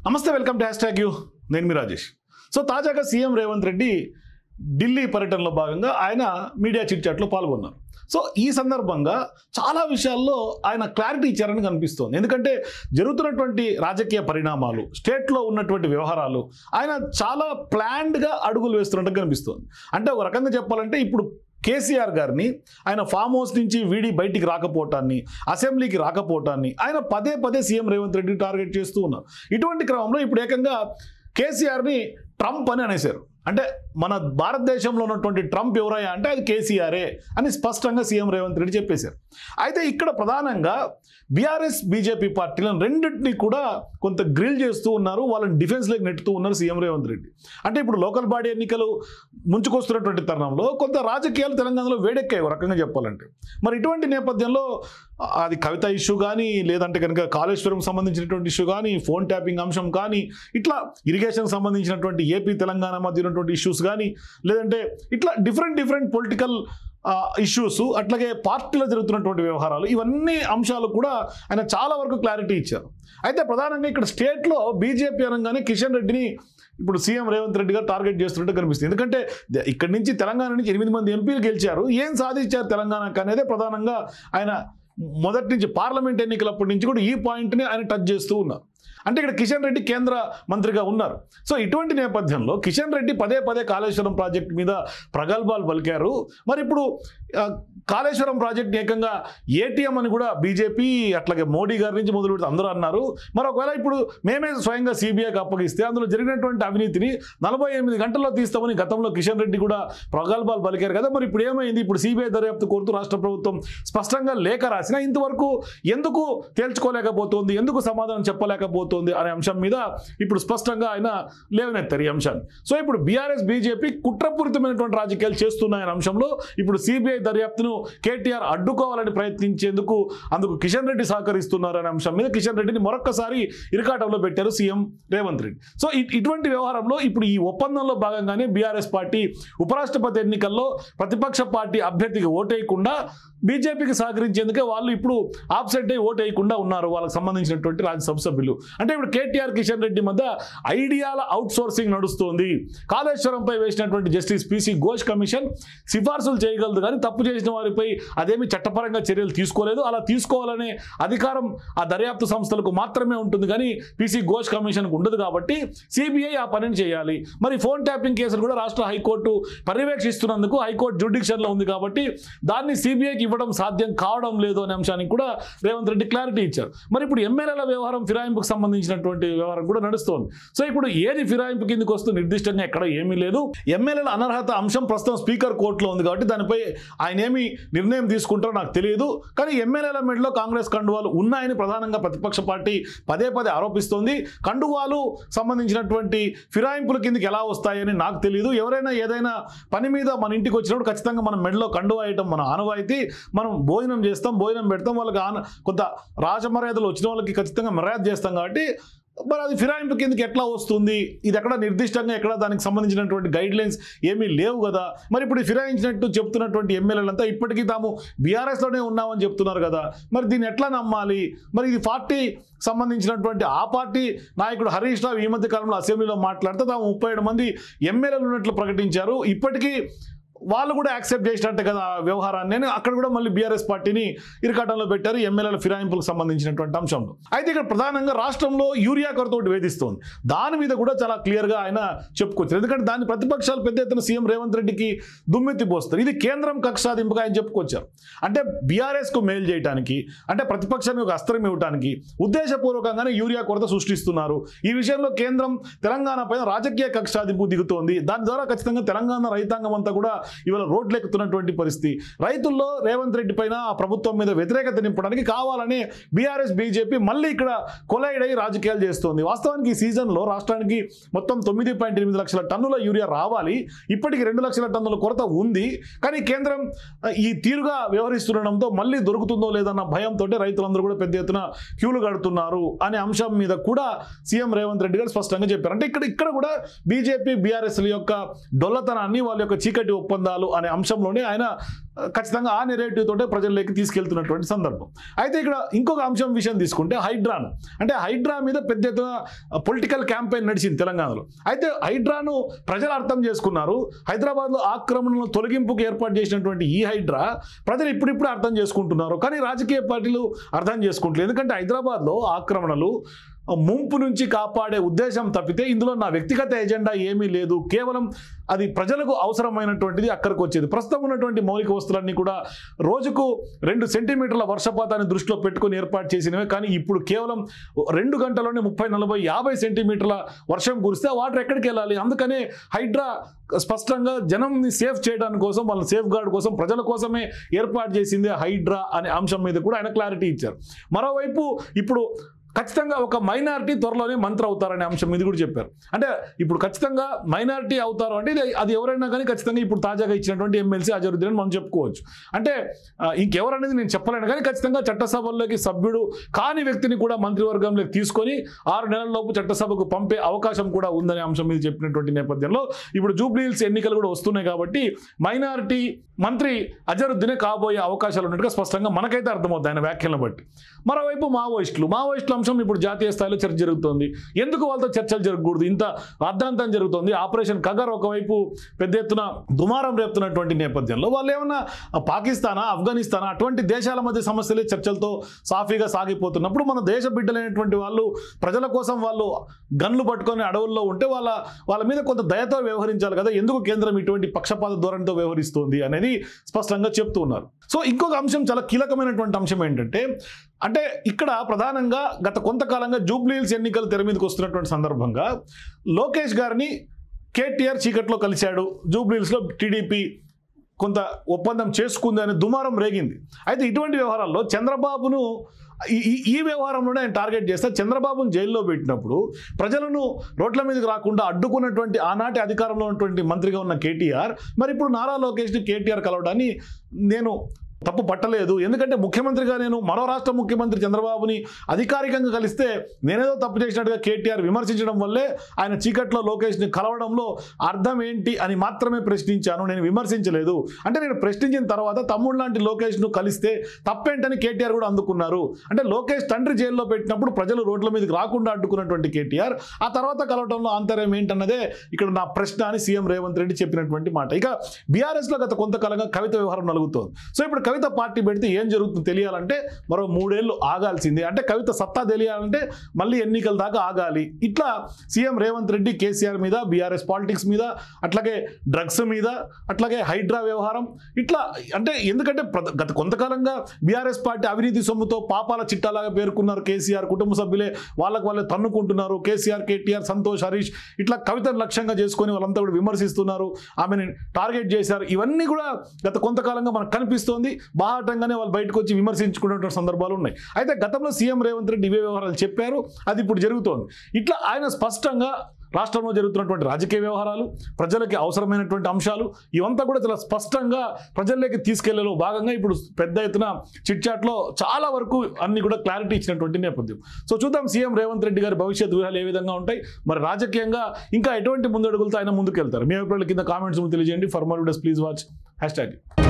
నమస్తే, welcome to hashtag you. నేను మీ Rajesh. So తాజాగా సీఎం రేవంత్ రెడ్డి ఢిల్లీ పర్యటనలో భాగంగా ఆయన మీడియా చిట్ చాట్లో పాల్గొన్నారు. సో ఈ సందర్భంగా చాలా విషయాల్లో ఆయన క్లారిటీ ఇచ్చారని కనిపిస్తోంది. ఎందుకంటే జరుగుతున్నటువంటి రాజకీయ పరిణామాలు, స్టేట్లో ఉన్నటువంటి వ్యవహారాలు ఆయన చాలా ప్లాన్డ్గా అడుగులు వేస్తున్నట్టు కనిపిస్తోంది. అంటే ఒక రకంగా చెప్పాలంటే ఇప్పుడు కేసీఆర్ గారిని ఆయన ఫామ్ హౌస్ నుంచి వీడి బయటికి రాకపోవటాన్ని, అసెంబ్లీకి రాకపోవటాన్ని ఆయన పదే పదే సీఎం రేవంత్ రెడ్డి టార్గెట్ చేస్తూ ఉన్నారు. ఇటువంటి క్రమంలో ఇప్పుడు ఏకంగా కేసీఆర్ని ట్రంప్ అని అనేశారు. అంటే మన భారతదేశంలో ఉన్నటువంటి ట్రంప్ ఎవరయ్యా అంటే అది కేసీఆరే అని స్పష్టంగా సీఎం రేవంత్ రెడ్డి చెప్పేశారు. అయితే ఇక్కడ ప్రధానంగా బీఆర్ఎస్ బీజేపీ పార్టీలను రెండింటినీ కూడా కొంత గ్రిల్ చేస్తూ ఉన్నారు, వాళ్ళని డిఫెన్స్లోకి నెట్టుతూ ఉన్నారు సీఎం రేవంత్ రెడ్డి. అంటే ఇప్పుడు లోకల్ బాడీ ఎన్నికలు ముంచుకొస్తున్నటువంటి తరుణంలో కొంత రాజకీయాలు తెలంగాణలో వేడెక్కాయి ఒక రకంగా చెప్పాలంటే. మరి ఇటువంటి నేపథ్యంలో అది కవిత ఇష్యూ కానీ, లేదంటే కనుక కాళేశ్వరం సంబంధించినటువంటి ఇష్యూ కానీ, ఫోన్ ట్యాపింగ్ అంశం కానీ, ఇట్లా ఇరిగేషన్కి సంబంధించినటువంటి ఏపీ తెలంగాణ మధ్య ఉన్నటువంటి ఇష్యూస్ కానీ, లేదంటే ఇట్లా డిఫరెంట్ పొలిటికల్ ఇష్యూస్, అట్లాగే పార్టీలో జరుగుతున్నటువంటి వ్యవహారాలు, ఇవన్నీ అంశాలు కూడా ఆయన చాలా వరకు క్లారిటీ ఇచ్చారు. అయితే ప్రధానంగా ఇక్కడ స్టేట్లో బీజేపీ అనగానే కిషన్ రెడ్డిని ఇప్పుడు సీఎం రేవంత్ రెడ్డి గారు టార్గెట్ చేస్తున్నట్టు కనిపిస్తుంది. ఎందుకంటే ఇక్కడి నుంచి తెలంగాణ నుంచి 8 మంది ఎంపీలు గెలిచారు, ఏం సాధించారు తెలంగాణకు అనేది ప్రధానంగా ఆయన మొదటి నుంచి పార్లమెంట్ ఎన్నికలప్పటి నుంచి కూడా ఈ పాయింట్ని ఆయన టచ్ చేస్తూ ఉన్నారు. అంటే ఇక్కడ కిషన్ రెడ్డి కేంద్ర మంత్రిగా ఉన్నారు. సో ఇటువంటి నేపథ్యంలో కిషన్ రెడ్డి పదే పదే కాళేశ్వరం ప్రాజెక్టు మీద ప్రగల్భాలు పలికారు. మరి ఇప్పుడు కాళేశ్వరం ప్రాజెక్ట్ ఏకంగా ఏటీఎం అని కూడా బీజేపీ అట్లాగే మోడీ గారి నుంచి మొదలు పెడితే అందరూ అన్నారు. మరి ఒకవేళ ఇప్పుడు మేమే స్వయంగా సిబిఐకి అప్పగిస్తే అందులో జరిగినటువంటి అవినీతిని 48 గంటల్లో తీస్తామని గతంలో కిషన్ రెడ్డి కూడా ప్రగల్భాలు పలికారు కదా. మరి ఇప్పుడు ఏమైంది? ఇప్పుడు సిబిఐ దర్యాప్తు కోరుతూ రాష్ట్ర ప్రభుత్వం స్పష్టంగా లేఖ రాసినా ఇంతవరకు ఎందుకు తేల్చుకోలేకపోతుంది, ఎందుకు సమాధానం చెప్పలేకపోతుంది అనే అంశం మీద ఇప్పుడు స్పష్టంగా ఆయన లేవనెత్తారు ఈ అంశాన్ని. సో ఇప్పుడు బీఆర్ఎస్ బీజేపీ కుట్రపూరితమైనటువంటి రాజకీయాలు చేస్తున్నాయనే అంశంలో ఇప్పుడు సిబిఐ దర్యాప్తును కేటీఆర్ అడ్డుకోవాలని ప్రయత్నించేందుకు అందుకు కిషన్ రెడ్డి సహకరిస్తున్నారు అనే అంశం మీద కిషన్ రెడ్డిని మరొక్కసారి ఇరకాటంలో పెట్టారు సీఎం రేవంత్ రెడ్డి. సో ఇటువంటి వ్యవహారంలో ఇప్పుడు ఈ ఒప్పందంలో భాగంగానే బీఆర్ఎస్ పార్టీ ఉపరాష్ట్రపతి ఎన్నికల్లో ప్రతిపక్ష పార్టీ అభ్యర్థికి ఓటేయకుండా బీజేపీకి సహకరించేందుకే వాళ్ళు ఇప్పుడు ఆప్సెట్ అయి ఓటేయకుండా ఉన్నారు వాళ్ళకి సంబంధించినటువంటి రాజ్యసభ సభ్యులు. అంటే ఇప్పుడు కేటీఆర్ కిషన్ రెడ్డి మధ్య ఐడియాల అవుట్ సోర్సింగ్ నడుస్తోంది. కాళేశ్వరంపై వేసినటువంటి జస్టిస్ పిసి ఘోష్ కమిషన్ సిఫార్సులు చేయగలదు కానీ తప్పు చేసిన వారిపై అదేమి చట్టపరంగా చర్యలు తీసుకోలేదు. అలా తీసుకోవాలనే అధికారం ఆ దర్యాప్తు సంస్థలకు మాత్రమే ఉంటుంది కానీ పిసి ఘోష్ కమిషన్కు ఉండదు. కాబట్టి సిబిఐ ఆ పనిని చేయాలి. మరి ఫోన్ ట్యాపింగ్ కేసులు కూడా రాష్ట్ర హైకోర్టు పర్యవేక్షిస్తున్నందుకు హైకోర్టు జ్యుడిక్షన్లో ఉంది కాబట్టి దాన్ని సిబిఐకి ఇవ్వడం సాధ్యం కావడం లేదు అనే అంశానికి కూడా రేవంత్ రెడ్డి క్లారిటీ ఇచ్చారు. మరి ఇప్పుడు ఎమ్మెల్యేల వ్యవహారం ఫిరాయింపుకు సంబంధించినటువంటి వ్యవహారం కూడా నడుస్తోంది. సో ఇప్పుడు ఏది ఫిరాయింపు కిందకి వస్తూ నిర్దిష్టంగా ఎక్కడ ఏమీ లేదు. ఎమ్మెల్యేల అనర్హత అంశం ప్రస్తుతం స్పీకర్ కోర్టులో ఉంది కాబట్టి దానిపై ఆయన ఏమి నిర్ణయం తీసుకుంటారో నాకు తెలియదు. కానీ ఎమ్మెల్యేల మెడలో కాంగ్రెస్ కండువాలు ఉన్నాయని ప్రధానంగా ప్రతిపక్ష పార్టీ పదే పదే ఆరోపిస్తోంది. కండువాలు సంబంధించినటువంటి ఫిరాయింపుల కిందకి ఎలా వస్తాయని నాకు తెలియదు. ఎవరైనా ఏదైనా పని మీద మన ఇంటికి వచ్చినప్పుడు ఖచ్చితంగా మనం మెడలో కండువా వేయటం మన ఆనవాయితీ. మనం భోజనం చేస్తాం, భోజనం పెడతాం, వాళ్ళకి కొంత రాజమర్యాదలు వచ్చిన వాళ్ళకి ఖచ్చితంగా మర్యాద చేస్తాం కాబట్టి మరి అది ఫిరాయింపు కిందకి ఎట్లా వస్తుంది? ఇది ఎక్కడ నిర్దిష్టంగా ఎక్కడ దానికి సంబంధించినటువంటి గైడ్ లైన్స్ ఏమీ లేవు కదా. మరి ఇప్పుడు ఫిరాయించినట్టు చెప్తున్నటువంటి ఎమ్మెల్యేలంతా ఇప్పటికీ తాము బీఆర్ఎస్లోనే ఉన్నామని చెప్తున్నారు కదా. మరి దీన్ని ఎట్లా నమ్మాలి? మరి ఇది పార్టీ సంబంధించినటువంటి ఆ పార్టీ నాయకుడు హరీష్ రావు ఈ మధ్య కాలంలో అసెంబ్లీలో మాట్లాడితే తాము 37 మంది ఎమ్మెల్యేలు ఉన్నట్లు ప్రకటించారు. ఇప్పటికీ వాళ్ళు కూడా యాక్సెప్ట్ చేసినట్టే కదా వ్యవహారాన్ని. నేను అక్కడ కూడా మళ్ళీ బీఆర్ఎస్ పార్టీని ఇరకాటంలో పెట్టారు ఎమ్మెల్యేల ఫిరాయింపులకు సంబంధించినటువంటి అంశంలో. అయితే ఇక్కడ ప్రధానంగా రాష్ట్రంలో యూరియా కొరతోటి వేధిస్తోంది. దాని మీద కూడా చాలా క్లియర్గా ఆయన చెప్పుకొచ్చారు. ఎందుకంటే దాన్ని ప్రతిపక్షాలు పెద్ద ఎత్తున సీఎం రేవంత్ రెడ్డికి దుమ్మెత్తిపోస్తారు. ఇది కేంద్రం కక్ష సాధింపుగా ఆయన చెప్పుకొచ్చారు. అంటే బీఆర్ఎస్కు మేలు చేయడానికి, అంటే ప్రతిపక్షానికి ఒక అస్త్రం ఇవ్వడానికి ఉద్దేశపూర్వకంగానే యూరియా కొరత సృష్టిస్తున్నారు. ఈ విషయంలో కేంద్రం తెలంగాణ పైన రాజకీయ కక్ష సాధింపు దిగుతోంది. దాని ద్వారా ఖచ్చితంగా తెలంగాణ రైతాంగం అంతా కూడా ఇవాళ రోడ్లెక్కుతున్నటువంటి పరిస్థితి. రైతుల్లో రేవంత్ రెడ్డి పైన ఆ ప్రభుత్వం మీద వ్యతిరేకత నింపడానికి కావాలనే బీఆర్ఎస్ బీజేపీ మళ్ళీ ఇక్కడ కొలైడ్ అయ్యి రాజకీయాలు చేస్తోంది. వాస్తవానికి ఈ సీజన్లో రాష్ట్రానికి మొత్తం 9.8 లక్షల టన్నుల యూరియా రావాలి. ఇప్పటికి 2 లక్షల టన్నుల కొరత ఉంది. కానీ కేంద్రం ఈ తీరుగా వ్యవహరిస్తుండడంతో మళ్ళీ దొరుకుతుందో లేదన్న భయంతో రైతులందరూ కూడా పెద్ద ఎత్తున క్యూలు కడుతున్నారు అనే అంశం మీద కూడా సీఎం రేవంత్ రెడ్డి గారు స్పష్టంగా చెప్పారు. అంటే ఇక్కడ కూడా బీజేపీ బీఆర్ఎస్ల యొక్క డొల్లతనాన్ని, వాళ్ళ యొక్క చీకటి ఒప్పందం ఒప్పందాలు అనే అంశంలోనే ఆయన ఖచ్చితంగా ఆ నెరేటివ్ తోటే ప్రజల్లోకి తీసుకెళ్తున్నటువంటి సందర్భం. అయితే ఇక్కడ ఇంకొక అంశం విషయం తీసుకుంటే హైడ్రాను, అంటే హైడ్రా మీద పెద్ద ఎత్తున పొలిటికల్ క్యాంపెయిన్ నడిచింది తెలంగాణలో. అయితే హైడ్రాను ప్రజలు అర్థం చేసుకున్నారు. హైదరాబాద్లో ఆక్రమణలను తొలగింపుకు ఏర్పాటు చేసినటువంటి ఈ హైడ్రా ప్రజలు ఇప్పుడిప్పుడు అర్థం చేసుకుంటున్నారు, కానీ రాజకీయ పార్టీలు అర్థం చేసుకుంటలేదు. ఎందుకంటే హైదరాబాద్లో ఆక్రమణలు ముంపు నుంచి కాపాడే ఉద్దేశం తప్పితే ఇందులో నా వ్యక్తిగత ఎజెండా ఏమీ లేదు. కేవలం అది ప్రజలకు అవసరమైనటువంటిది అక్కడికి వచ్చేది. ప్రస్తుతం ఉన్నటువంటి మౌలిక వస్తువులన్నీ కూడా రోజుకు 2 సెంటీమీటర్ల వర్షపాతాన్ని దృష్టిలో పెట్టుకుని ఏర్పాటు చేసినవే, కానీ ఇప్పుడు కేవలం 2 గంటల్లోనే 30, 40, 50 సెంటీమీటర్ల వర్షం కురిస్తే వాటర్ ఎక్కడికి వెళ్ళాలి? అందుకనే హైడ్రా స్పష్టంగా జనంని సేఫ్ చేయడానికి కోసం, వాళ్ళ సేఫ్ గార్డ్ కోసం, ప్రజల కోసమే ఏర్పాటు చేసింది హైడ్రా అనే అంశం మీద కూడా ఆయన క్లారిటీ ఇచ్చారు. మరోవైపు ఇప్పుడు ఖచ్చితంగా ఒక మైనారిటీ త్వరలోనే మంత్రి అవుతారనే అంశం ఇది కూడా చెప్పారు. అంటే ఇప్పుడు ఖచ్చితంగా మైనారిటీ అవుతారు అంటే అది ఎవరైనా కానీ ఖచ్చితంగా ఇప్పుడు తాజాగా ఇచ్చినటువంటి ఎమ్మెల్సీ అజరుద్దీన్ అని మనం చెప్పుకోవచ్చు. అంటే ఇంకెవరనేది నేను చెప్పలేను, కానీ ఖచ్చితంగా చట్టసభల్లోకి సభ్యుడు కాని వ్యక్తిని కూడా మంత్రివర్గంలోకి తీసుకొని 6 నెలల్లోపు చట్టసభకు పంపే అవకాశం కూడా ఉందనే అంశం మీద చెప్పినటువంటి నేపథ్యంలో ఇప్పుడు జూబ్లీహిల్స్ ఎన్నికలు కూడా వస్తున్నాయి కాబట్టి మైనారిటీ మంత్రి అజరుద్దీనే కాబోయే అవకాశాలు ఉన్నట్టుగా స్పష్టంగా మనకైతే అర్థమవుతుంది ఆయన వ్యాఖ్యలను బట్టి. మరోవైపు మావోయిస్టుల అంశం ఇప్పుడు జాతీయ స్థాయిలో చర్చ జరుగుతోంది. ఎందుకు వాళ్ళతో చర్చలు జరగకూడదు? ఇంత అర్ధాంతం జరుగుతోంది. ఆపరేషన్ కగర్ ఒకవైపు పెద్ద ఎత్తున దుమారం రేపుతున్నటువంటి నేపథ్యంలో వాళ్ళు ఏమన్నా పాకిస్తానా, ఆఫ్ఘనిస్తానా అటువంటి దేశాల మధ్య సమస్యలే చర్చలతో సాఫీగా సాగిపోతున్నప్పుడు మన దేశ బిడ్డలైనటువంటి వాళ్ళు ప్రజల కోసం వాళ్ళు గన్లు పట్టుకొని అడవుల్లో ఉంటే వాళ్ళ మీద కొంత దయతో వ్యవహరించాలి కదా. ఎందుకు కేంద్రం ఇటువంటి పక్షపాత ధోరణితో వ్యవహరిస్తుంది అనేది స్పష్టంగా చెప్తూ ఉన్నారు. సో ఇంకొక అంశం, చాలా కీలకమైనటువంటి అంశం ఏంటంటే, అంటే ఇక్కడ ప్రధానంగా గత కొంతకాలంగా జూబ్లీహిల్స్ ఎన్నికలు తెర మీదకి వస్తున్నటువంటి సందర్భంగా లోకేష్ గారిని కేటీఆర్ చీకట్లో కలిశాడు, జూబ్లీహిల్స్లో టీడీపీ కొంత ఒప్పందం చేసుకుంది అనే దుమారం రేగింది. అయితే ఇటువంటి వ్యవహారాల్లో చంద్రబాబును ఈ వ్యవహారంలోనే ఆయన టార్గెట్ చేస్తే చంద్రబాబును జైల్లో పెట్టినప్పుడు ప్రజలను రోడ్ల మీదకి రాకుండా అడ్డుకున్నటువంటి ఆనాటి అధికారంలో ఉన్నటువంటి మంత్రిగా ఉన్న కేటీఆర్ మరి ఇప్పుడు నారా లోకేష్ని కేటీఆర్ కలవడాన్ని నేను తప్పు పట్టలేదు. ఎందుకంటే ముఖ్యమంత్రిగా నేను మరో రాష్ట్ర ముఖ్యమంత్రి చంద్రబాబుని అధికారికంగా కలిస్తే నేనేదో తప్పు చేసినట్టుగా కేటీఆర్ విమర్శించడం వల్లే ఆయన చీకట్లో లోకేష్ని కలవడంలో అర్థం ఏంటి అని మాత్రమే ప్రశ్నించాను, నేను విమర్శించలేదు. అంటే నేను ప్రశ్నించిన తర్వాత తమ్ముడు లాంటి లోకేష్ను కలిస్తే తప్పేంటని కేటీఆర్ కూడా అందుకున్నారు. అంటే లోకేష్ తండ్రి జైల్లో పెట్టినప్పుడు ప్రజలు రోడ్ల మీదకి రాకుండా అడ్డుకున్నటువంటి కేటీఆర్ ఆ తర్వాత కలవడంలో ఆంతర్యం ఏంటన్నదే ఇక్కడ నా ప్రశ్న అని సీఎం రేవంత్ రెడ్డి చెప్పినటువంటి మాట. ఇక బీఆర్ఎస్లో గత కొంతకాలంగా కవిత వ్యవహారం నలుగుతోంది. సో ఇప్పుడు కవిత పార్టీ పెడితే ఏం జరుగుతుందో తెలియాలంటే మరో 3 ఏళ్ళు ఆగాల్సిందే. అంటే కవిత సత్తా తెలియాలంటే మళ్ళీ ఎన్నికల దాకా ఆగాలి. ఇట్లా సీఎం రేవంత్ రెడ్డి కేసీఆర్ మీద, బీఆర్ఎస్ పాలిటిక్స్ మీద, అట్లాగే డ్రగ్స్ మీద, అట్లాగే హైడ్రా వ్యవహారం ఇట్లా, అంటే ఎందుకంటే గత కొంతకాలంగా బీఆర్ఎస్ పార్టీ అవినీతి సొమ్ముతో పాపాల చిట్టాలాగా పేర్కొన్నారు కేసీఆర్, కుటుంబ సభ్యులే వాళ్ళే తన్నుకుంటున్నారు. కేసీఆర్, కేటీఆర్, సంతోష్, హరీష్ ఇట్లా కవితను లక్ష్యంగా చేసుకొని వాళ్ళంతా కూడా విమర్శిస్తున్నారు, ఆమెను టార్గెట్ చేశారు. ఇవన్నీ కూడా గత కొంతకాలంగా మనకు కనిపిస్తోంది. బాహాటంగానే వాళ్ళు బయటకు వచ్చి విమర్శించుకునేటువంటి సందర్భాలు ఉన్నాయి. అయితే గతంలో సీఎం రేవంత్ రెడ్డి ఇవే వ్యవహారాలు చెప్పారు, అది ఇప్పుడు జరుగుతోంది. ఇట్లా ఆయన స్పష్టంగా రాష్ట్రంలో జరుగుతున్నటువంటి రాజకీయ వ్యవహారాలు, ప్రజలకి అవసరమైనటువంటి అంశాలు ఇవంతా కూడా చాలా స్పష్టంగా ప్రజల్లోకి తీసుకెళ్లేలో భాగంగా ఇప్పుడు పెద్ద ఎత్తున చిట్చాట్లో చాలా వరకు అన్ని కూడా క్లారిటీ ఇచ్చినటువంటి నేపథ్యం. సో చూద్దాం సీఎం రేవంత్ రెడ్డి గారి భవిష్యత్ వ్యూహాలు ఏ విధంగా ఉంటాయి, మరి రాజకీయంగా ఇంకా ఎటువంటి ముందడుగులతో ఆయన ముందుకు వెళ్తారు. మీ అభిప్రాయాల కింద కామెంట్స్ తెలియజేయండి. For more videos please watch #.